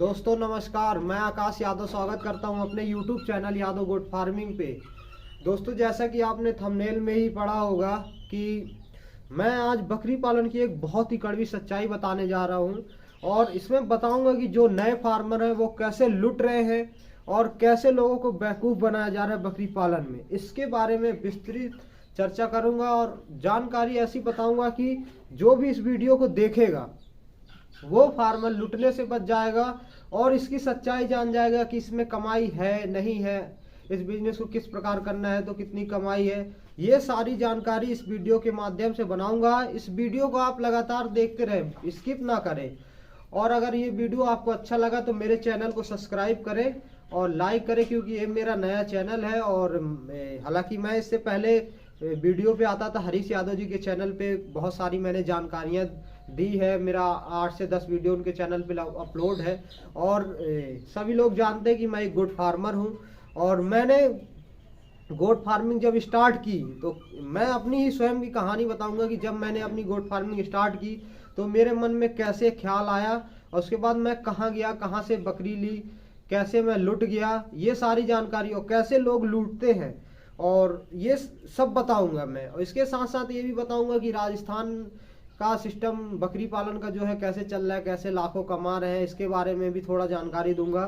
दोस्तों नमस्कार, मैं आकाश यादव स्वागत करता हूं अपने YouTube channel Yadav goat farming पे। दोस्तों जैसा कि आपने थंबनेल में ही पढ़ा होगा कि मैं आज बकरी पालन की एक बहुत ही कड़वी सच्चाई बताने जा रहा हूं और इसमें बताऊंगा कि जो नए फार्मर हैं वो कैसे लुट रहे हैं और कैसे लोगों को बेवकूफ़ बनाया जा रहा है बकरी पालन में। इसके बारे में विस्तृत चर्चा करूंगा और जानकारी ऐसी बताऊंगा कि जो भी इस वीडियो को देखेगा वो फार्मर लुटने से बच जाएगा और इसकी सच्चाई जान जाएगा कि इसमें कमाई है नहीं है, इस बिजनेस को किस प्रकार करना है तो कितनी कमाई है। ये सारी जानकारी इस वीडियो के माध्यम से बनाऊंगा। इस वीडियो को आप लगातार देखते रहें, स्किप ना करें। और अगर ये वीडियो आपको अच्छा लगा तो मेरे चैनल को सब्सक्राइब करें और लाइक करें, क्योंकि ये मेरा नया चैनल है। और हालांकि मैं इससे पहले वीडियो पे आता था हरीश यादव जी के चैनल पे, बहुत सारी मैंने जानकारियाँ दी है। मेरा 8 से 10 वीडियो उनके चैनल पे अपलोड है और सभी लोग जानते हैं कि मैं एक गोट फार्मर हूं। और मैंने गोट फार्मिंग जब स्टार्ट की तो मैं अपनी ही स्वयं की कहानी बताऊंगा कि जब मैंने अपनी गोट फार्मिंग स्टार्ट की तो मेरे मन में कैसे ख्याल आया और उसके बाद मैं कहाँ गया, कहाँ से बकरी ली, कैसे मैं लुट गया, ये सारी जानकारी और कैसे लोग लूटते हैं और ये सब बताऊंगा मैं। और इसके साथ साथ ये भी बताऊंगा कि राजस्थान का सिस्टम बकरी पालन का जो है कैसे चल रहा है, कैसे लाखों कमा रहे हैं, इसके बारे में भी थोड़ा जानकारी दूंगा।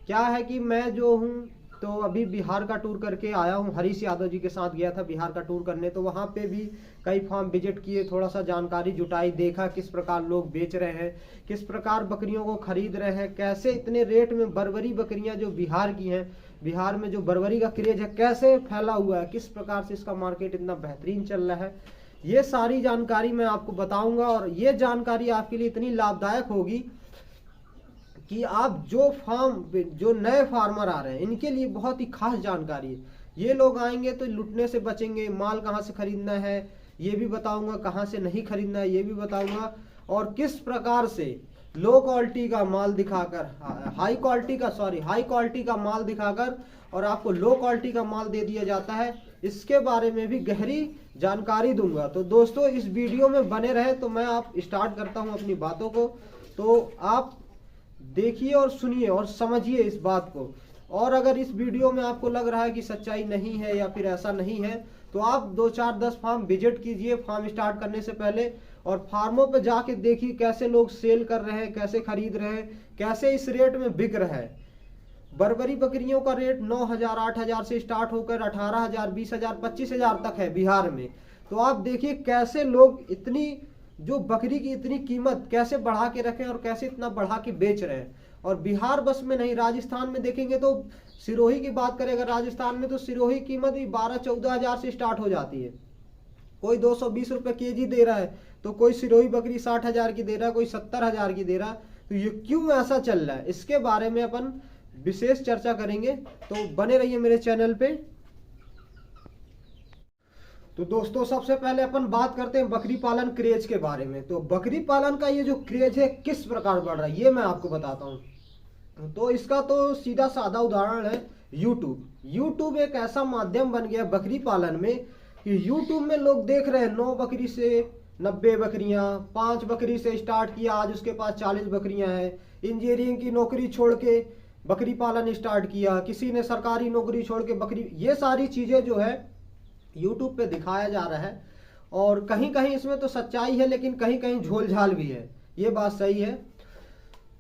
क्या है कि मैं जो हूँ तो अभी बिहार का टूर करके आया हूँ, हरीश यादव जी के साथ गया था बिहार का टूर करने। तो वहाँ पे भी कई फार्म विजिट किए, थोड़ा सा जानकारी जुटाई, देखा किस प्रकार लोग बेच रहे हैं, किस प्रकार बकरियों को खरीद रहे हैं, कैसे इतने रेट में बर्बरी बकरियां जो बिहार की हैं, बिहार में जो बर्बरी का क्रेज है कैसे फैला हुआ है, किस प्रकार से इसका मार्केट इतना बेहतरीन चल रहा है, ये सारी जानकारी मैं आपको बताऊंगा। और ये जानकारी आपके लिए इतनी लाभदायक होगी कि आप जो नए फार्मर आ रहे हैं इनके लिए बहुत ही खास जानकारी है। ये लोग आएंगे तो लुटने से बचेंगे, माल कहाँ से खरीदना है ये भी बताऊंगा, कहाँ से नहीं खरीदना है ये भी बताऊंगा, और किस प्रकार से लो क्वालिटी का माल दिखाकर हाई क्वालिटी का माल दिखाकर और आपको लो क्वालिटी का माल दे दिया जाता है, इसके बारे में भी गहरी जानकारी दूंगा। तो दोस्तों इस वीडियो में बने रहे। तो मैं आप स्टार्ट करता हूं अपनी बातों को, तो आप देखिए और सुनिए और समझिए इस बात को। और अगर इस वीडियो में आपको लग रहा है कि सच्चाई नहीं है या फिर ऐसा नहीं है तो आप 2 4 10 फार्म विजिट कीजिए फार्म स्टार्ट करने से पहले और फार्मों पे जाके देखिए कैसे लोग सेल कर रहे हैं, कैसे खरीद रहे हैं, कैसे इस रेट में बिक रहा है। बर्बरी बकरियों का रेट 9,000 8,000 से स्टार्ट होकर 18,000 20,000 25,000 तक है बिहार में। तो आप देखिए कैसे लोग इतनी जो बकरी की इतनी कीमत कैसे बढ़ा के रखें और कैसे इतना बढ़ा के बेच रहे हैं। और बिहार बस में नहीं, राजस्थान में देखेंगे तो सिरोही की बात करें अगर राजस्थान में तो सिरोही कीमत भी 12-14,000 से स्टार्ट हो जाती है। कोई 220 रुपए केजी दे रहा है तो कोई सिरोही बकरी 60,000 की दे रहा है, कोई 70,000 की दे रहा है। तो ये क्यों ऐसा चल रहा है इसके बारे में अपन विशेष चर्चा करेंगे, तो बने रहिए मेरे चैनल पे। तो दोस्तों सबसे पहले अपन बात करते हैं बकरी पालन क्रेज के बारे में। तो बकरी पालन का ये जो क्रेज है किस प्रकार बढ़ रहा है ये मैं आपको बताता हूँ। तो इसका तो सीधा साधा उदाहरण है यूट्यूब एक ऐसा माध्यम बन गया बकरी पालन में कि यूट्यूब में लोग देख रहे हैं 9 बकरी से 90 बकरियां, 5 बकरी से स्टार्ट किया आज उसके पास 40 बकरियां हैं, इंजीनियरिंग की नौकरी छोड़ के बकरी पालन स्टार्ट किया, किसी ने सरकारी नौकरी छोड़ के बकरी, ये सारी चीजें जो है यूट्यूब पे दिखाया जा रहा है। और कहीं कहीं इसमें तो सच्चाई है लेकिन कहीं कहीं झोल झाल भी है, ये बात सही है।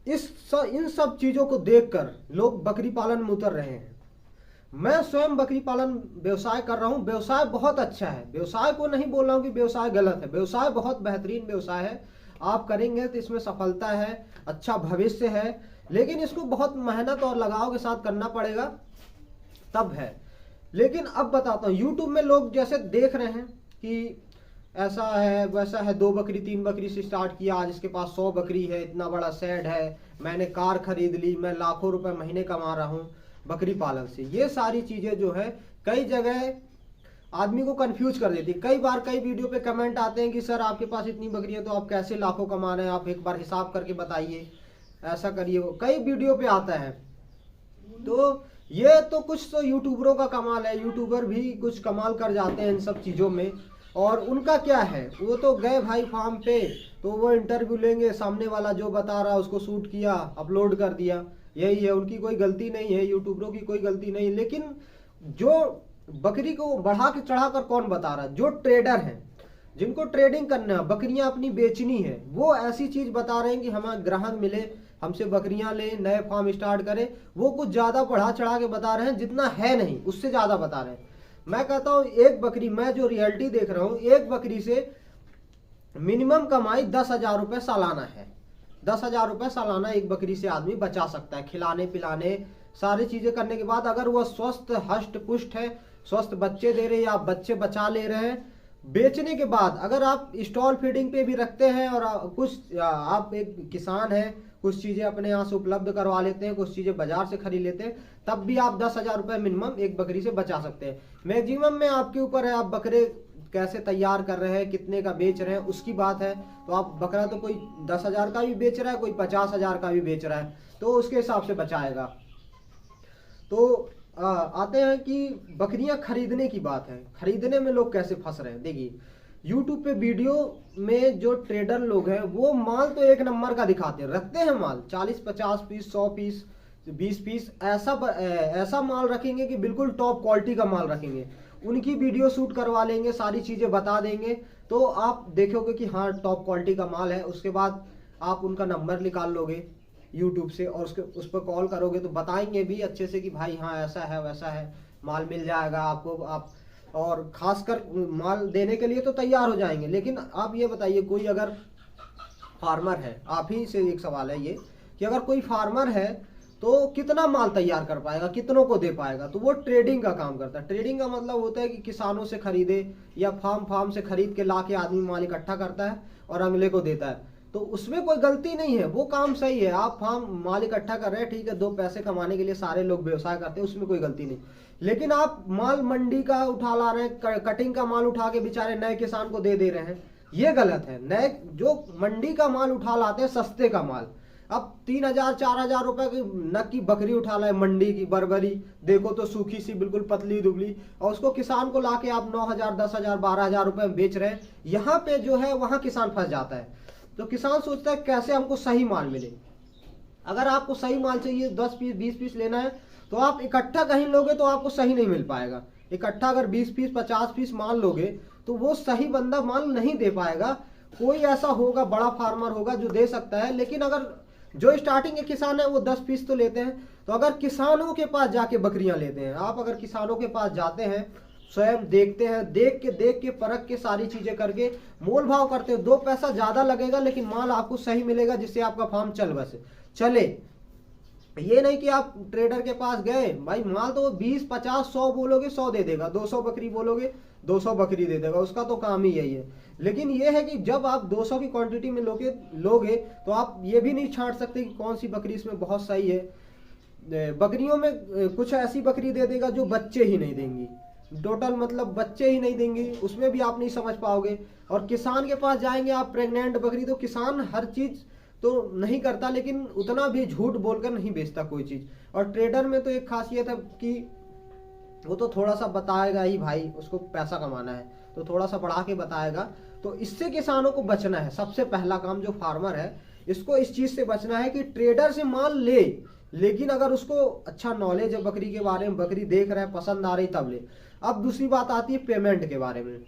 इन सब चीजों को देखकर लोग बकरी पालन में उतर रहे हैं। मैं स्वयं बकरी पालन व्यवसाय कर रहा हूं, व्यवसाय बहुत अच्छा है, व्यवसाय को नहीं बोल रहा हूं कि व्यवसाय गलत है, व्यवसाय बहुत बेहतरीन व्यवसाय है। आप करेंगे तो इसमें सफलता है, अच्छा भविष्य है, लेकिन इसको बहुत मेहनत और लगाव के साथ करना पड़ेगा तब है। लेकिन अब बताता हूँ, यूट्यूब में लोग जैसे देख रहे हैं कि ऐसा है वैसा है, 2 बकरी 3 बकरी से स्टार्ट किया आज इसके पास 100 बकरी है, इतना बड़ा शेड है, मैंने कार खरीद ली, मैं लाखों रुपए महीने कमा रहा हूँ बकरी पालन से। ये सारी चीजें जो है कई जगह आदमी को कंफ्यूज कर देती है। कई बार कई वीडियो पे कमेंट आते हैं कि सर आपके पास इतनी बकरी है तो आप कैसे लाखों कमा रहे हैं, आप एक बार हिसाब करके बताइए, ऐसा करिए, कई वीडियो पे आता है। तो ये तो कुछ तो यूट्यूबरों का कमाल है, यूट्यूबर भी कुछ कमाल कर जाते हैं इन सब चीज़ों में। और उनका क्या है, वो तो गए भाई फार्म पे तो वो इंटरव्यू लेंगे, सामने वाला जो बता रहा है उसको शूट किया, अपलोड कर दिया, यही है। उनकी कोई गलती नहीं है, यूट्यूबरों की कोई गलती नहीं। लेकिन जो बकरी को बढ़ा के चढ़ा कर कौन बता रहा है, जो ट्रेडर हैं, जिनको ट्रेडिंग करना है, बकरियां अपनी बेचनी है, वो ऐसी चीज बता रहे हैं कि हमें ग्राहक मिले, हमसे बकरियां ले, नए फार्म स्टार्ट करें। वो कुछ ज्यादा बढ़ा चढ़ा के बता रहे हैं, जितना है नहीं उससे ज्यादा बता रहे हैं। मैं कहता हूं एक बकरी, मैं जो रियलिटी देख रहा हूं, एक बकरी से मिनिमम कमाई 10,000 रुपए सालाना है। 10,000 रुपए सालाना एक बकरी से आदमी बचा सकता है, खिलाने पिलाने सारी चीजें करने के बाद। अगर वह स्वस्थ हष्ट पुष्ट है, स्वस्थ बच्चे दे रहे हैं या बच्चे बचा ले रहे हैं, बेचने के बाद अगर आप स्टॉल फीडिंग पे भी रखते हैं और कुछ आप एक किसान हैं, कुछ चीजें अपने यहाँ से उपलब्ध करवा लेते हैं, कुछ चीजें बाजार से खरीद लेते हैं, तब भी आप 10,000 रुपए मिनिमम एक बकरी से बचा सकते हैं। मैक्सिमम में आपके ऊपर है, आप बकरे कैसे तैयार कर रहे हैं, कितने का बेच रहे हैं, उसकी बात है। तो आप बकरा तो कोई 10,000 का भी बेच रहा है, कोई 50,000 का भी बेच रहा है, तो उसके हिसाब से बचाएगा। तो आते हैं कि बकरियां खरीदने की बात है। खरीदने में लोग कैसे फंस रहे हैं, देखिए यूट्यूब पे वीडियो में जो ट्रेडर लोग हैं वो माल तो एक नंबर का दिखाते हैं, रखते हैं माल 40-50 पीस, 100 पीस, 20 पीस, ऐसा माल रखेंगे कि बिल्कुल टॉप क्वालिटी का माल रखेंगे। उनकी वीडियो शूट करवा लेंगे, सारी चीजें बता देंगे, तो आप देखोगे कि हाँ टॉप क्वालिटी का माल है। उसके बाद आप उनका नंबर निकाल लोगे यूट्यूब से और उस पर कॉल करोगे तो बताएंगे भी अच्छे से कि भाई हाँ ऐसा है वैसा है, माल मिल जाएगा आपको। आप और खासकर माल देने के लिए तो तैयार हो जाएंगे। लेकिन आप ये बताइए, कोई अगर फार्मर है, आप ही से एक सवाल है ये कि अगर कोई फार्मर है तो कितना माल तैयार कर पाएगा, कितनों को दे पाएगा? तो वो ट्रेडिंग का काम करता है। ट्रेडिंग का मतलब होता है कि किसानों से खरीदे या फार्म से खरीद के ला के आदमी माल इकट्ठा करता है और अगले को देता है। तो उसमें कोई गलती नहीं है, वो काम सही है। आप फार्म माल इकट्ठा कर रहे हैं, ठीक है, 2 पैसे कमाने के लिए सारे लोग व्यवसाय करते हैं, उसमें कोई गलती नहीं। लेकिन आप माल मंडी का उठा ला रहे हैं, कटिंग का माल उठा के बेचारे नए किसान को दे रहे हैं, ये गलत है। नए जो मंडी का माल उठा लाते हैं, सस्ते का माल, अब 3,000-4,000 रुपए की नग की बकरी उठा लाए मंडी की, बरबरी देखो तो सूखी सी बिल्कुल पतली दुबली, और उसको किसान को लाके आप 9,000, 10,000, 12,000 रुपए में बेच रहे हैं। यहाँ पे जो है वहां किसान फंस जाता है। तो किसान सोचता है कैसे हमको सही माल मिले। अगर आपको सही माल चाहिए, 10 पीस 20 पीस लेना है, तो आप इकट्ठा कहीं लोगे तो आपको सही नहीं मिल पाएगा। इकट्ठा अगर 20 पीस 50 पीस माल लोगे तो वो सही बंदा माल नहीं दे पाएगा। कोई ऐसा होगा, बड़ा फार्मर होगा जो दे सकता है, लेकिन अगर जो स्टार्टिंग के किसान है वो 10 पीस तो लेते हैं। तो अगर किसानों के पास जाके बकरियां लेते हैं, आप अगर किसानों के पास जाते हैं, स्वयं देखते हैं, देख के परख के सारी चीजें करके मोल भाव करते हो, 2 पैसा ज्यादा लगेगा लेकिन माल आपको सही मिलेगा, जिससे आपका फार्म चले। ये नहीं कि आप ट्रेडर के पास गए, भाई माल तो 20, 50, 100 बोलोगे 100 दे देगा, 200 बकरी बोलोगे 200 बकरी दे देगा, उसका तो काम ही यही है। लेकिन ये है कि जब आप 200 की क्वांटिटी में लोगे तो आप ये भी नहीं छांट सकते कि कौन सी बकरी इसमें बहुत सही है। बकरियों में कुछ ऐसी बकरी दे देगा जो बच्चे ही नहीं देंगी, टोटल मतलब बच्चे ही नहीं देंगी, उसमें भी आप नहीं समझ पाओगे। और किसान के पास जाएंगे आप, प्रेग्नेंट बकरी, तो किसान हर चीज तो नहीं करता, लेकिन उतना भी झूठ बोलकर नहीं बेचता कोई चीज। और ट्रेडर में तो एक खासियत है कि वो तो थोड़ा सा बताएगा ही, भाई उसको पैसा कमाना है तो थोड़ा सा बढ़ा के बताएगा। तो इससे किसानों को बचना है। सबसे पहला काम जो फार्मर है, इसको इस चीज से बचना है कि ट्रेडर से माल ले, लेकिन अगर उसको अच्छा नॉलेज है बकरी के बारे में, बकरी देख रहा है, पसंद आ रही, तब ले। अब दूसरी बात आती है पेमेंट के बारे में।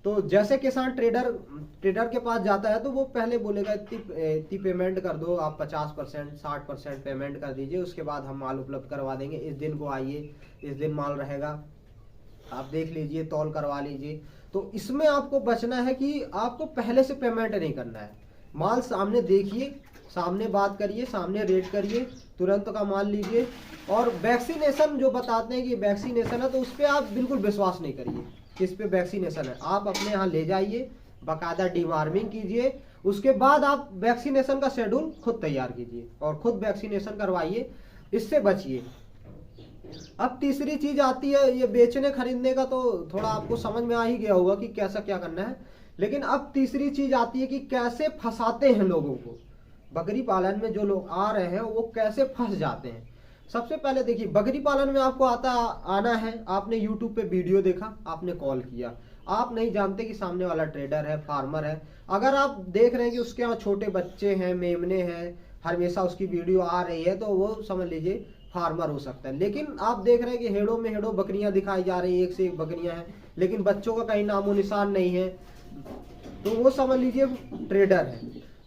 तो जैसे किसान ट्रेडर के पास जाता है तो वो पहले बोलेगा इतनी पेमेंट कर दो, आप 50%, 60% पेमेंट कर दीजिए, उसके बाद हम माल उपलब्ध करवा देंगे, इस दिन को आइए, इस दिन माल रहेगा, आप देख लीजिए, तौल करवा लीजिए। तो इसमें आपको बचना है कि आपको पहले से पेमेंट नहीं करना है। माल सामने देखिए, सामने बात करिए, सामने रेट करिए, तुरंत का माल लीजिए। और वैक्सीनेशन जो बताते हैं कि वैक्सीनेशन है, तो उस पर आप बिल्कुल विश्वास नहीं करिए कि इस पे वैक्सीनेशन है। आप अपने यहाँ ले जाइए, बाकायदा डिवार्मिंग कीजिए, उसके बाद आप वैक्सीनेशन का शेड्यूल खुद तैयार कीजिए और खुद वैक्सीनेशन करवाइए, इससे बचिए। अब तीसरी चीज आती है ये बेचने खरीदने का, तो थोड़ा आपको समझ में आ ही गया होगा कि कैसा क्या करना है। लेकिन अब तीसरी चीज आती है कि कैसे फंसाते हैं लोगों को। बकरी पालन में जो लोग आ रहे हैं वो कैसे फंस जाते हैं। सबसे पहले देखिए, बकरी पालन में आपको आना है, आपने यूट्यूब पे वीडियो देखा, आपने कॉल किया, आप नहीं जानते कि सामने वाला ट्रेडर है, फार्मर है। अगर आप देख रहे हैं कि उसके यहाँ छोटे बच्चे हैं, मेमने हैं, हमेशा उसकी वीडियो आ रही है, तो वो समझ लीजिए फार्मर हो सकता है। लेकिन आप देख रहे हैं कि हेड़ों में हेड़ों बकरियां दिखाई जा रही है, एक से एक बकरियां हैं, लेकिन बच्चों का कहीं नामो निशान नहीं है, तो वो समझ लीजिए ट्रेडर है।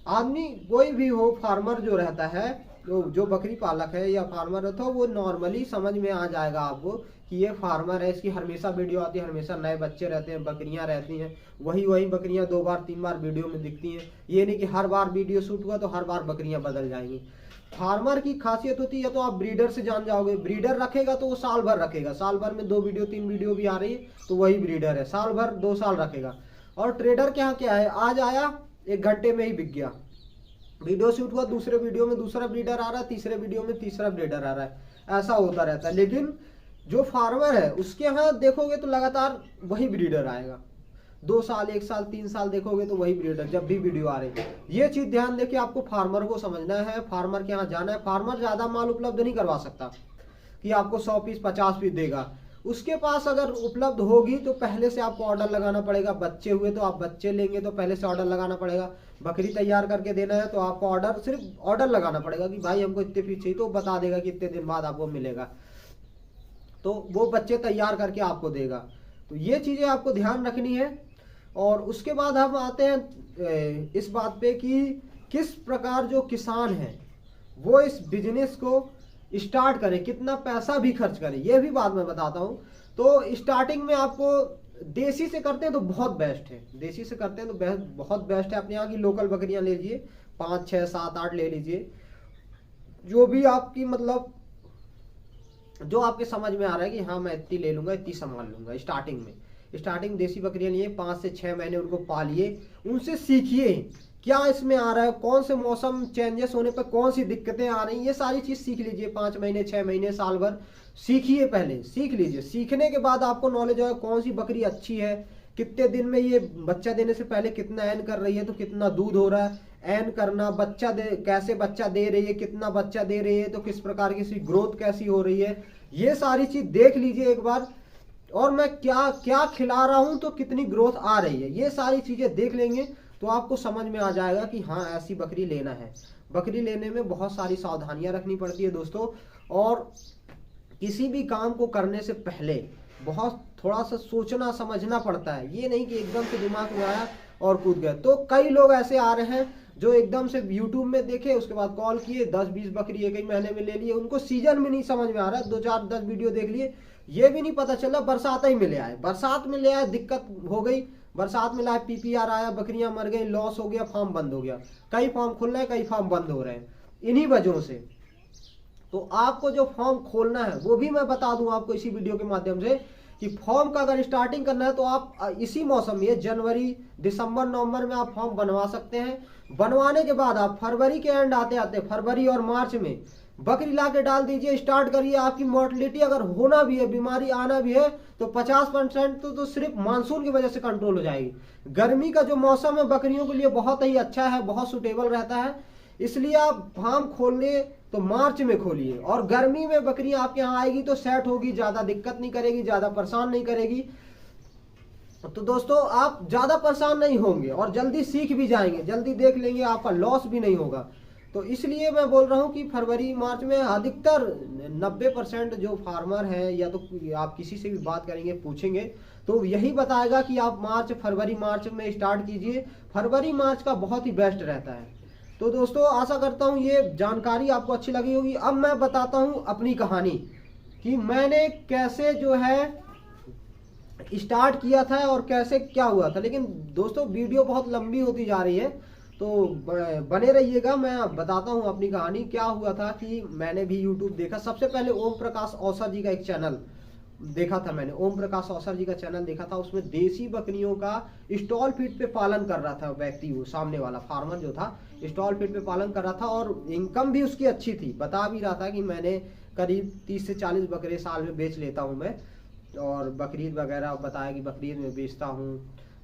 आदमी कोई भी हो, फार्मर जो रहता है, जो बकरी पालक है या फार्मर है, तो वो नॉर्मली समझ में आ जाएगा आपको कि ये फार्मर है। इसकी हमेशा वीडियो आती है, हमेशा नए बच्चे रहते हैं, बकरियां रहती हैं, वही बकरियां 2 बार 3 बार वीडियो में दिखती हैं। ये नहीं कि हर बार वीडियो शूट हुआ तो हर बार बकरियां बदल जाएंगी। फार्मर की खासियत होती है, या तो आप ब्रीडर से जान जाओगे, ब्रीडर रखेगा तो वो साल भर रखेगा, साल भर में 2 वीडियो 3 वीडियो भी आ रही है तो वही ब्रीडर है, साल भर 2 साल रखेगा। और ट्रेडर के यहाँ क्या है, आज आया 1 घंटे में ही बिक गया, वीडियो शूट हुआ, दूसरे वीडियो में दूसरा ब्रीडर आ रहा है, तीसरे वीडियो में तीसरा ब्रीडर आ रहा है, ऐसा होता रहता है। लेकिन जो फार्मर है उसके यहाँ देखोगे तो लगातार वही ब्रीडर आएगा, 2 साल 1 साल 3 साल देखोगे तो वही ब्रीडर जब भी वीडियो आ रही है। ये चीज ध्यान देके आपको फार्मर को समझना है, फार्मर के यहाँ जाना है। फार्मर ज्यादा माल उपलब्ध नहीं करवा सकता कि आपको 100 पीस 50 पीस देगा। उसके पास अगर उपलब्ध होगी तो पहले से आपको ऑर्डर लगाना पड़ेगा। बच्चे हुए तो आप बच्चे लेंगे तो पहले से ऑर्डर लगाना पड़ेगा। बकरी तैयार करके देना है तो आपको ऑर्डर, सिर्फ ऑर्डर लगाना पड़ेगा कि भाई हमको इतने पीस चाहिए, तो बता देगा कि इतने दिन बाद आपको मिलेगा, तो वो बच्चे तैयार करके आपको देगा। तो ये चीजें आपको ध्यान रखनी है। और उसके बाद हम आते हैं इस बात पे कि किस प्रकार जो किसान है वो इस बिजनेस को स्टार्ट करें, कितना पैसा भी खर्च करें, ये भी बात मैं बताता हूँ। तो स्टार्टिंग में आपको देसी से करते हैं तो बहुत बेस्ट है, देसी से करते हैं तो बहुत बेस्ट है। अपने यहाँ की लोकल बकरियां ले लीजिए, 5 6 7 8 ले लीजिए, जो भी आपकी मतलब जो आपके समझ में आ रहा है कि हाँ मैं इतनी ले लूंगा, इतनी संभाल लूंगा। स्टार्टिंग देसी बकरियां लिए, 5 से 6 महीने उनको पालिए, उनसे सीखिए क्या इसमें आ रहा है, कौन से मौसम चेंजेस होने पर कौन सी दिक्कतें आ रही हैं, ये सारी चीज सीख लीजिए। 5 महीने 6 महीने साल भर सीखिए, पहले सीख लीजिए। सीखने के बाद आपको नॉलेज होगा कौन सी बकरी अच्छी है, कितने दिन में ये बच्चा देने से पहले कितना एन कर रही है, तो कितना दूध हो रहा है, एन करना, बच्चा दे कैसे बच्चा दे रही है, कितना बच्चा दे रही है, तो किस प्रकार की इसकी ग्रोथ कैसी हो रही है, ये सारी चीज देख लीजिए एक बार। और मैं क्या क्या खिला रहा हूं तो कितनी ग्रोथ आ रही है, ये सारी चीजें देख लेंगे तो आपको समझ में आ जाएगा कि हाँ ऐसी बकरी लेना है। बकरी लेने में बहुत सारी सावधानियां रखनी पड़ती है दोस्तों, और किसी भी काम को करने से पहले बहुत थोड़ा सा सोचना समझना पड़ता है। ये नहीं कि एकदम से दिमाग में आया और कूद गए। तो कई लोग ऐसे आ रहे हैं जो एकदम से यूट्यूब में देखे, उसके बाद कॉल किए, 10-20 बकरी एक ही महीने में ले लिए, उनको सीजन में नहीं समझ में आ रहा है, 2-4-10 वीडियो देख लिए, ये भी नहीं पता चला बरसात ही में ले आए, बरसात में ले आए, दिक्कत हो गई, बरसात में लाए, पीपीआर आया, बकरियां मर गई, लॉस हो गया, फार्म बंद हो गया। कई फार्म खुल रहे हैं, कई फार्म बंद हो रहे हैं इन्हीं वजहों से। तो आपको जो फॉर्म खोलना है वो भी मैं बता दूं आपको इसी वीडियो के माध्यम से कि फॉर्म का अगर स्टार्टिंग करना है तो आप इसी मौसम में, जनवरी दिसंबर नवंबर में आप फॉर्म बनवा सकते हैं। बनवाने के बाद आप फरवरी के एंड आते आते फरवरी और मार्च में बकरी ला के डाल दीजिए, स्टार्ट करिए। आपकी मोर्टलिटी अगर होना भी है, बीमारी आना भी है, तो 50% तो सिर्फ मानसून की वजह से कंट्रोल हो जाएगी। गर्मी का जो मौसम है बकरियों के लिए बहुत ही अच्छा है, बहुत सुटेबल रहता है, इसलिए आप फार्म खोलने तो मार्च में खोलिए। और गर्मी में बकरियां आपके यहाँ आएगी तो सेट होगी, ज्यादा दिक्कत नहीं करेगी, ज्यादा परेशान नहीं करेगी। तो दोस्तों आप ज्यादा परेशान नहीं होंगे और जल्दी सीख भी जाएंगे, जल्दी देख लेंगे, आपका लॉस भी नहीं होगा। तो इसलिए मैं बोल रहा हूँ कि फरवरी मार्च में अधिकतर 90% जो फार्मर है, या तो आप किसी से भी बात करेंगे पूछेंगे तो यही बताएगा कि आप फरवरी मार्च में स्टार्ट कीजिए। फरवरी मार्च का बहुत ही बेस्ट रहता है। तो दोस्तों आशा करता हूँ ये जानकारी आपको अच्छी लगी होगी। अब मैं बताता हूँ अपनी कहानी कि मैंने कैसे जो है स्टार्ट किया था और कैसे क्या हुआ था। लेकिन दोस्तों वीडियो बहुत लंबी होती जा रही है तो बने रहिएगा। मैं बताता हूँ अपनी कहानी। क्या हुआ था कि मैंने भी YouTube देखा। सबसे पहले ओम प्रकाश औसर जी का एक चैनल देखा था मैंने, ओम प्रकाश औसर जी का चैनल देखा था। उसमें देसी बकरियों का स्टॉल फीड पे पालन कर रहा था व्यक्ति, वो सामने वाला फार्मर जो था स्टॉल फीड पे पालन कर रहा था और इनकम भी उसकी अच्छी थी। बता भी रहा था कि मैंने करीब 30 से 40 बकरे साल में बेच लेता हूँ मैं, और बकरीद वगैरह बताया कि बकरीद में बेचता हूँ,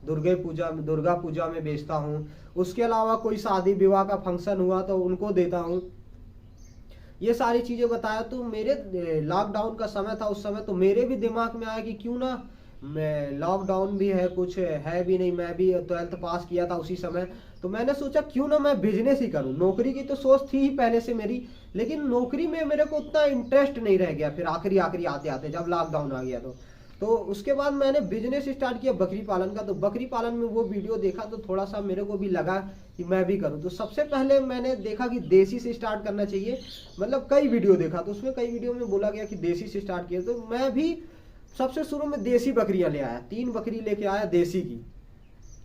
दुर्गा पूजा में बेचता हूँ, उसके अलावा कोई शादी विवाह का फंक्शन हुआ तो उनको देता हूँ, ये सारी चीजें बताया। तो मेरे लॉकडाउन का समय था उस समय, तो मेरे भी दिमाग में आया कि क्यों ना मैं लॉकडाउन भी है, कुछ है भी नहीं, मैं भी 12th पास किया था उसी समय। तो मैंने सोचा क्यों ना मैं बिजनेस ही करूं। नौकरी की तो सोच थी ही पहले से मेरी, लेकिन नौकरी में मेरे को उतना इंटरेस्ट नहीं रह गया फिर आखिरी आखिरी आते आते जब लॉकडाउन आ गया तो उसके बाद मैंने बिजनेस स्टार्ट किया बकरी पालन का। तो बकरी पालन में वो वीडियो देखा तो थोड़ा सा मेरे को भी लगा कि मैं भी करूं। तो सबसे पहले मैंने देखा कि देसी से स्टार्ट करना चाहिए, मतलब कई वीडियो देखा तो उसमें कई वीडियो में बोला गया कि देसी से स्टार्ट किया। तो मैं भी सबसे शुरू में देसी बकरियां ले आया, 3 बकरी लेके आया देसी की,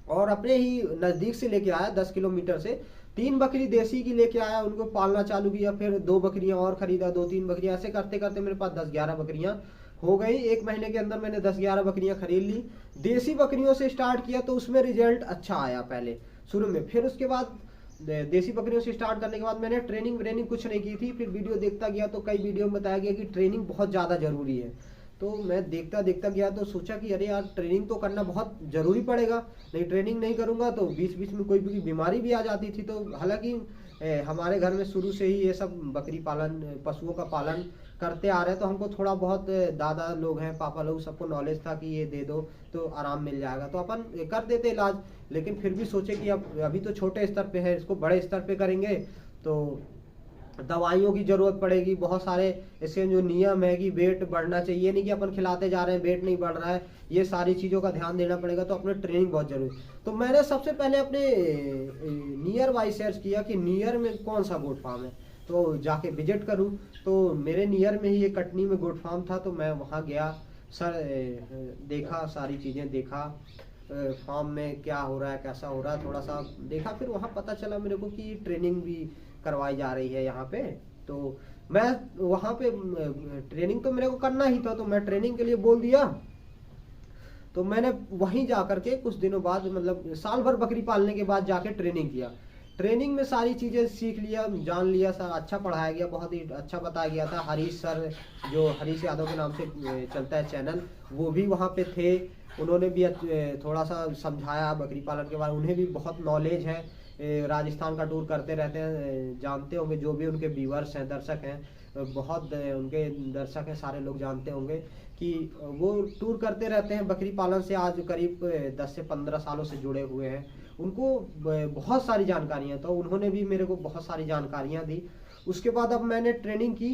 और अपने ही नज़दीक से लेके आया 10 किलोमीटर से 3 बकरी देसी की लेके आया, उनको पालना चालू किया। फिर 2 बकरियां और खरीदा, 2-3 बकरियां, ऐसे करते करते मेरे पास 10-11 बकरियां हो गई। 1 महीने के अंदर मैंने 10-11 बकरियां खरीद ली। देसी बकरियों से स्टार्ट किया तो उसमें रिजल्ट अच्छा आया पहले शुरू में। फिर उसके बाद देसी बकरियों से स्टार्ट करने के बाद मैंने ट्रेनिंग कुछ नहीं की थी। फिर वीडियो देखता गया तो कई वीडियो में बताया गया कि ट्रेनिंग बहुत ज़्यादा ज़रूरी है। तो मैं देखता देखता गया तो सोचा कि अरे यार ट्रेनिंग तो करना बहुत ज़रूरी पड़ेगा, नहीं ट्रेनिंग नहीं करूँगा तो बीच बीच में कोई भी बीमारी भी आ जाती थी। तो हालांकि हमारे घर में शुरू से ही ये सब बकरी पालन, पशुओं का पालन करते आ रहे हैं, तो हमको थोड़ा बहुत दादा लोग हैं, पापा लोग, सबको नॉलेज था कि ये दे दो तो आराम मिल जाएगा, तो अपन कर देते इलाज। लेकिन फिर भी सोचे कि अब अभी तो छोटे स्तर पे है, इसको बड़े स्तर पे करेंगे तो दवाइयों की जरूरत पड़ेगी, बहुत सारे इसके जो नियम है कि वेट बढ़ना चाहिए, नहीं कि अपन खिलाते जा रहे हैं वेट नहीं बढ़ रहा है, ये सारी चीज़ों का ध्यान देना पड़ेगा। तो अपने ट्रेनिंग बहुत जरूरी। तो मैंने सबसे पहले अपने नियर बाई सर्च किया कि नियर में कौन सा गोट फार्म है, तो जाके विजिट करूं। तो मेरे नियर में ही ये कटनी में गोट फार्म था, तो मैं वहाँ गया, सर देखा, सारी चीज़ें देखा, फार्म में क्या हो रहा है कैसा हो रहा है थोड़ा सा देखा। फिर वहाँ पता चला मेरे को कि ट्रेनिंग भी करवाई जा रही है यहाँ पे। तो मैं वहाँ पे ट्रेनिंग तो मेरे को करना ही था, तो मैं ट्रेनिंग के लिए बोल दिया। तो मैंने वहीं जा करके कुछ दिनों बाद, मतलब साल भर बकरी पालने के बाद जाके ट्रेनिंग किया। ट्रेनिंग में सारी चीज़ें सीख लिया, जान लिया, सर अच्छा पढ़ाया गया, बहुत ही अच्छा बताया गया था। हरीश सर, जो हरीश यादव के नाम से चलता है चैनल, वो भी वहाँ पे थे, उन्होंने भी थोड़ा सा समझाया बकरी पालन के बारे में, उन्हें भी बहुत नॉलेज है, राजस्थान का टूर करते रहते हैं, जानते होंगे जो भी उनके व्यूअर्स हैं, दर्शक हैं, बहुत उनके दर्शक हैं, सारे लोग जानते होंगे कि वो टूर करते रहते हैं बकरी पालन से, आज करीब 10 से 15 सालों से जुड़े हुए हैं, उनको बहुत सारी जानकारियाँ, तो उन्होंने भी मेरे को बहुत सारी जानकारियाँ दी। उसके बाद अब मैंने ट्रेनिंग की,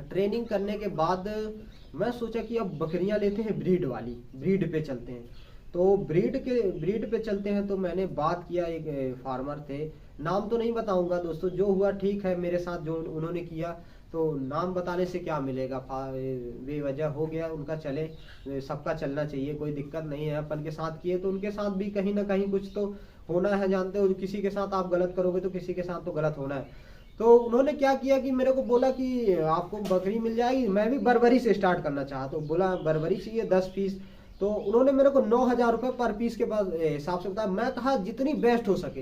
ट्रेनिंग करने के बाद मैं सोचा कि अब बकरियां लेते हैं ब्रीड वाली, ब्रीड पे चलते हैं। तो ब्रीड पे चलते हैं। तो मैंने बात किया, एक फार्मर थे, नाम तो नहीं बताऊंगा दोस्तों, जो हुआ ठीक है मेरे साथ जो उन्होंने किया, तो नाम बताने से क्या मिलेगा, बेवजह हो गया उनका, चले, सबका चलना चाहिए, कोई दिक्कत नहीं है। अपन के साथ किए तो उनके साथ भी कहीं ना कहीं कुछ तो होना है, जानते हो किसी के साथ आप गलत करोगे तो किसी के साथ तो गलत होना है। तो उन्होंने क्या किया कि मेरे को बोला कि आपको बकरी मिल जाएगी। मैं भी बर्बरी से स्टार्ट करना चाहा, तो बोला बर्बरी चाहिए 10 पीस। तो उन्होंने मेरे को 9,000 रुपये पर पीस के बाद हिसाब से बताया। मैं कहा जितनी बेस्ट हो सके,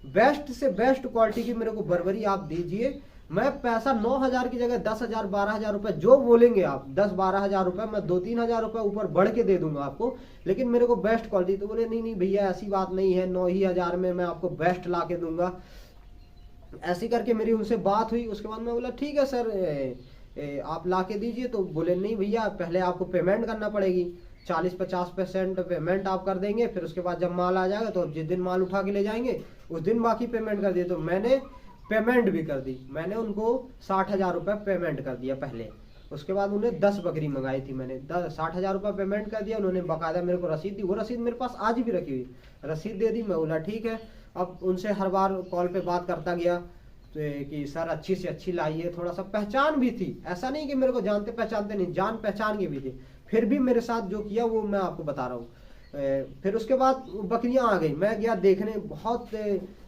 बेस्ट से बेस्ट क्वालिटी की मेरे को बर्बरी आप दीजिए। मैं पैसा 9,000 की जगह 10,000 12,000 रुपये जो बोलेंगे आप, 10-12,000 रुपये, मैं 2-3,000 रुपये ऊपर बढ़ के दे दूंगा आपको, लेकिन मेरे को बेस्ट क्वालिटी। तो बोले नहीं नहीं भैया ऐसी बात नहीं है, 9,000 में मैं आपको बेस्ट ला के दूंगा। ऐसी करके मेरी उनसे बात हुई। उसके बाद मैं बोला ठीक है सर, आप ला के दीजिए। तो बोले नहीं भैया पहले आपको पेमेंट करना पड़ेगी, 40-50% पेमेंट आप कर देंगे, फिर उसके बाद जब माल आ जाएगा तो जिस दिन माल उठा के ले जाएंगे उस दिन बाकी पेमेंट कर दिए। तो मैंने पेमेंट भी कर दी, मैंने उनको 60,000 रुपये पेमेंट कर दिया पहले। उसके बाद उन्हें 10 बकरी मंगाई थी मैंने, 60,000 रुपये पेमेंट कर दिया। उन्होंने बाकायदा मेरे को रसीद दी, वो रसीद मेरे पास आज भी रखी हुई, रसीद दे दी। मैं बोला ठीक है। अब उनसे हर बार कॉल पे बात करता गया तो कि सर अच्छी से अच्छी लाइए, थोड़ा सा पहचान भी थी, ऐसा नहीं कि मेरे को जानते पहचानते नहीं, जान पहचान की भी थी। फिर भी मेरे साथ जो किया वो मैं आपको बता रहा हूँ। फिर उसके बाद बकरियां आ गई, मैं गया देखने, बहुत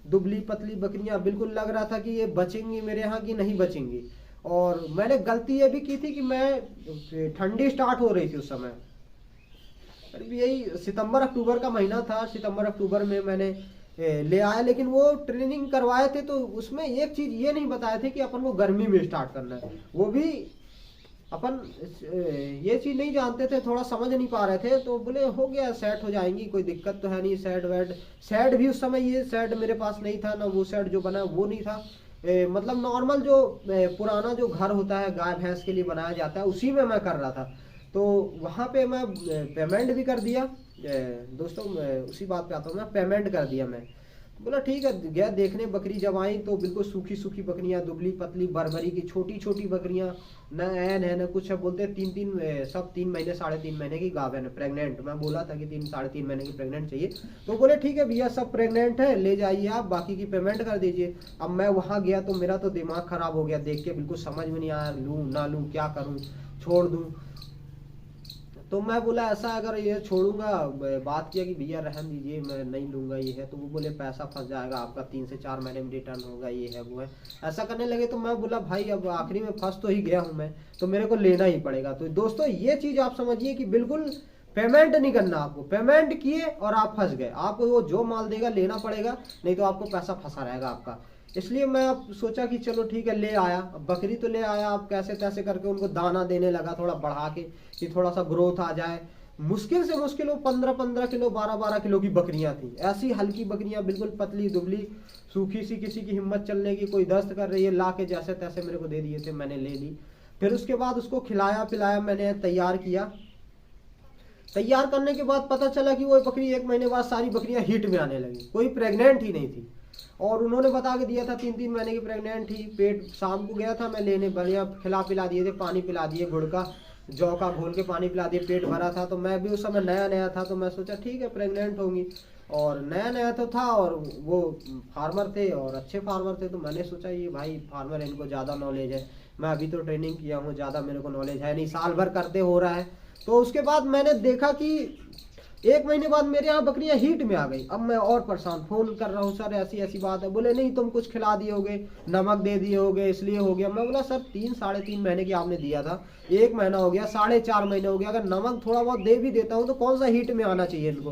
दुबली पतली बकरियां, बिल्कुल लग रहा था कि ये बचेंगी मेरे यहाँ की नहीं बचेंगी। और मैंने गलती ये भी की थी कि मैं, ठंडी स्टार्ट हो रही थी उस समय, यही सितंबर अक्टूबर का महीना था, सितंबर अक्टूबर में मैंने ले आया। लेकिन वो ट्रेनिंग करवाए थे तो उसमें एक चीज ये नहीं बताए थे कि अपन को गर्मी में स्टार्ट करना है, वो भी अपन ये चीज नहीं जानते थे, थोड़ा समझ नहीं पा रहे थे। तो बोले हो गया, सेट हो जाएंगी, कोई दिक्कत तो है नहीं। सेट भी उस समय, ये सेट मेरे पास नहीं था ना, वो सेट जो बना वो नहीं था। मतलब नॉर्मल जो पुराना जो घर होता है गाय भैंस के लिए बनाया जाता है, उसी में मैं कर रहा था। तो वहाँ पे मैं पेमेंट भी कर दिया। दोस्तों उसी बात पे आता हूँ, मैं पेमेंट कर दिया। मैं बोला ठीक है, गया देखने। बकरी जब आई तो बिल्कुल सूखी सूखी बकरियां, दुबली पतली बरबरी की छोटी छोटी बकरियां, न ऐन है न कुछ है। बोलते सब 3 महीने 3.5 महीने की गाभ है, प्रेग्नेंट। मैं बोला था कि 3-3.5 महीने की प्रेग्नेंट चाहिए, तो बोले ठीक है भैया सब प्रेग्नेंट है, ले जाइए आप, बाकी की पेमेंट कर दीजिए। अब मैं वहाँ गया तो मेरा तो दिमाग खराब हो गया देख के, बिल्कुल समझ में नहीं आया, लूँ ना लूँ, क्या करूँ, छोड़ दूँ। तो मैं बोला ऐसा अगर ये छोड़ूंगा, बात किया कि भैया रहने दीजिए मैं नहीं लूंगा ये है, तो वो बोले पैसा फंस जाएगा आपका, 3 से 4 महीने में रिटर्न होगा, ये है वो है, ऐसा करने लगे। तो मैं बोला भाई अब आखिरी में फंस तो ही गया हूं मैं, तो मेरे को लेना ही पड़ेगा। तो दोस्तों ये चीज आप समझिए कि बिल्कुल पेमेंट नहीं करना आपको, पेमेंट किए और आप फंस गए, आपको वो जो माल देगा लेना पड़ेगा, नहीं तो आपको पैसा फंसा रहेगा आपका। इसलिए मैं अब सोचा कि चलो ठीक है, ले आया। अब बकरी तो ले आया, अब कैसे तैसे करके उनको दाना देने लगा थोड़ा बढ़ा के, कि थोड़ा सा ग्रोथ आ जाए। मुश्किल से मुश्किल वो 15-15 किलो 12-12 किलो की बकरियां थी, ऐसी हल्की बकरियां, बिल्कुल पतली दुबली सूखी सी, किसी की हिम्मत चलने की, कोई दस्त कर रही है, ला के जैसे तैसे मेरे को दे दिए थे, मैंने ले ली। फिर उसके बाद उसको खिलाया पिलाया, मैंने तैयार किया। तैयार करने के बाद पता चला कि वो बकरी 1 महीने बाद सारी बकरियां हीट में आने लगी, कोई प्रेग्नेंट ही नहीं थी। और उन्होंने बता के दिया था 3-3 महीने की प्रेग्नेंट थी। पेट शाम को गया था मैं लेने, बढ़िया खिला पिला दिए थे, पानी पिला दिए, गुड़ का जौ का घोल के पानी पिला दिए, पेट भरा था। तो मैं भी उस समय नया नया था, तो मैं सोचा ठीक है प्रेग्नेंट होंगी, और नया नया तो था, और वो फार्मर थे और अच्छे फार्मर थे। तो मैंने सोचा ये भाई फार्मर है, इनको ज़्यादा नॉलेज है, मैं अभी तो ट्रेनिंग किया हूँ, ज़्यादा मेरे को नॉलेज है नहीं, साल भर करते हो रहा है। तो उसके बाद मैंने देखा कि 1 महीने बाद मेरे यहाँ बकरियां हीट में आ गई। अब मैं और परेशान, फोन कर रहा हूँ, सर ऐसी ऐसी बात है। बोले नहीं तुम कुछ खिला दिए होगे, नमक दे दिए होगे, इसलिए हो गया। मैं बोला सर 3-3.5 महीने की आपने दिया था, 1 महीना हो गया, 4.5 महीने हो गया, अगर नमक थोड़ा बहुत दे भी देता हूँ तो कौन सा हीट में आना चाहिए इनको,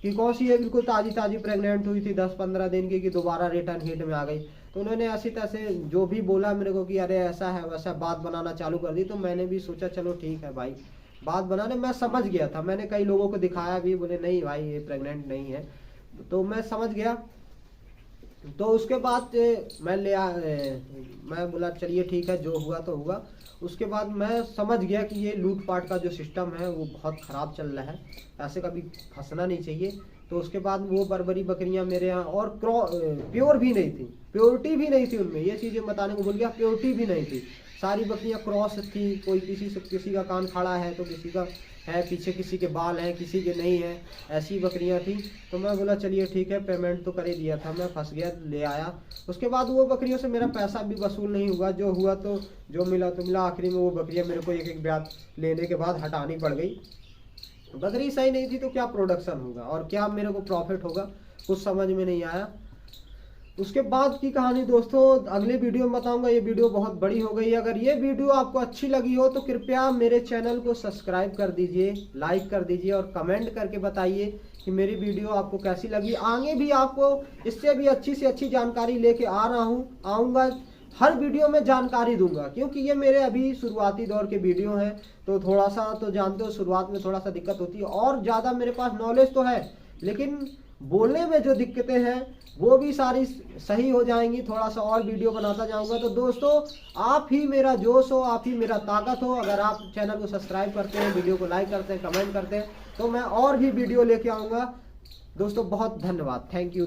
कि कौन सी है बिल्कुल ताजी ताजी प्रेग्नेंट हुई थी 10-15 दिन की, कि दोबारा रिटर्न हीट में आ गई। तो उन्होंने ऐसी तैसे जो भी बोला मेरे को कि अरे ऐसा है वैसा, बात बनाना चालू कर दी। तो मैंने भी सोचा चलो ठीक है भाई, बात बनाने मैं समझ गया था, मैंने कई लोगों को दिखाया भी, बोले नहीं भाई ये प्रेग्नेंट नहीं है, तो मैं समझ गया। तो उसके बाद मैं बोला चलिए ठीक है, जो हुआ तो हुआ। उसके बाद मैं समझ गया कि ये लूटपाट का जो सिस्टम है वो बहुत ख़राब चल रहा है, ऐसे कभी फंसना नहीं चाहिए। तो उसके बाद वो बरबरी बकरियां मेरे यहाँ, और प्योर भी नहीं थी, प्योरिटी भी नहीं थी उनमें, ये चीज़ें बताने को भूल गया, प्योरिटी भी नहीं थी। सारी बकरियां क्रॉस थी, कोई किसी का कान खड़ा है तो किसी का है, पीछे किसी के बाल हैं, किसी के नहीं है, ऐसी बकरियां थी। तो मैं बोला चलिए ठीक है, पेमेंट तो कर ही दिया था, मैं फंस गया, ले आया। उसके बाद वो बकरियों से मेरा पैसा भी वसूल नहीं हुआ, जो हुआ तो जो मिला तो मिला। आखिरी में वो बकरियां मेरे को एक एक ब्याज लेने के बाद हटानी पड़ गई। बकरी सही नहीं थी तो क्या प्रोडक्शन होगा और क्या मेरे को प्रॉफिट होगा, कुछ समझ में नहीं आया। उसके बाद की कहानी दोस्तों अगले वीडियो में बताऊंगा, ये वीडियो बहुत बड़ी हो गई है। अगर ये वीडियो आपको अच्छी लगी हो तो कृपया मेरे चैनल को सब्सक्राइब कर दीजिए, लाइक कर दीजिए, और कमेंट करके बताइए कि मेरी वीडियो आपको कैसी लगी। आगे भी आपको इससे भी अच्छी से अच्छी जानकारी लेके आऊँगा, हर वीडियो में जानकारी दूंगा, क्योंकि ये मेरे अभी शुरुआती दौर के वीडियो हैं। तो थोड़ा सा तो जानते हो शुरुआत में थोड़ा सा दिक्कत होती है, और ज़्यादा मेरे पास नॉलेज तो है, लेकिन बोलने में जो दिक्कतें हैं वो भी सारी सही हो जाएंगी। थोड़ा सा और वीडियो बनाता जाऊंगा। तो दोस्तों आप ही मेरा जोश हो, आप ही मेरा ताकत हो। अगर आप चैनल को सब्सक्राइब करते हैं, वीडियो को लाइक करते हैं, कमेंट करते हैं, तो मैं और भी वीडियो लेके आऊँगा। दोस्तों बहुत धन्यवाद, थैंक यू।